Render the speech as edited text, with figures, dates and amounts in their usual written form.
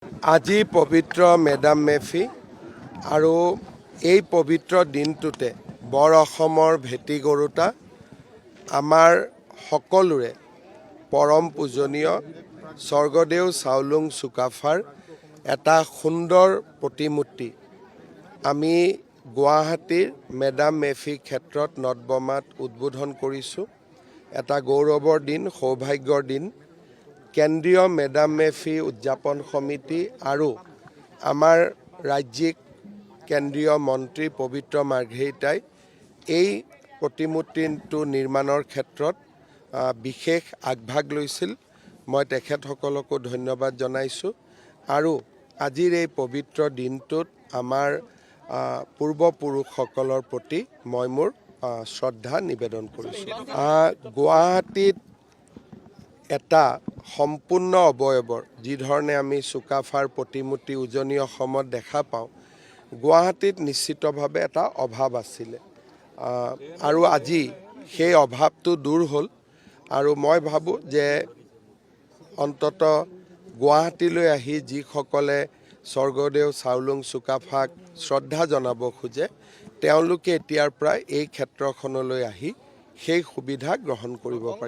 আজি পবিত্ৰ মেডাম মেফি আৰু এই পবিত্ৰ দিনটোতে বৰ অসমৰ ভেটি গৰুতা আমাৰ সকলোৰে পৰম পূজনীয় স্বৰ্গদেউ চাওলুং চুকাফাৰ এটা সুন্দৰ প্ৰতিমূৰ্তি আমি গুৱাহাটীৰ মেডাম মেফি ক্ষেত্ৰত নটবমাত উদ্বোধন কৰিছোঁ। এটা গৌৰৱৰ দিন, সৌভাগ্যৰ দিন। কেন্দ্ৰীয় মেডাম মেফি উদযাপন সমিতি আৰু আমাৰ ৰাজ্যিক কেন্দ্ৰীয় মন্ত্ৰী পবিত্ৰ মাৰ্ঘেৰিটাই এই প্ৰতিমূৰ্তিটো নিৰ্মাণৰ ক্ষেত্ৰত বিশেষ আগভাগ লৈছিল। মই তেখেতসকলকো ধন্যবাদ জনাইছোঁ আৰু আজিৰ এই পবিত্ৰ দিনটোত আমাৰ পূৰ্বপুৰুষসকলৰ প্ৰতি মই মোৰ শ্ৰদ্ধা নিবেদন কৰিছোঁ। গুৱাহাটীত এটা সম্পূৰ্ণ অৱয়ৱৰ যিধৰণে আমি চুকাফাৰ প্ৰতিমূৰ্তি উজনি অসমত দেখা পাওঁ, গুৱাহাটীত নিশ্চিতভাৱে এটা অভাৱ আছিলে আৰু আজি সেই অভাৱটো দূৰ হ'ল আৰু মই ভাবোঁ যে অন্তত গুৱাহাটীলৈ আহি যিসকলে স্বৰ্গদেউ চাওলুং চুকাফাক শ্ৰদ্ধা জনাব খোজে তেওঁলোকে এতিয়াৰ পৰাই এই ক্ষেত্ৰখনলৈ আহি সেই সুবিধা গ্ৰহণ কৰিব পাৰে।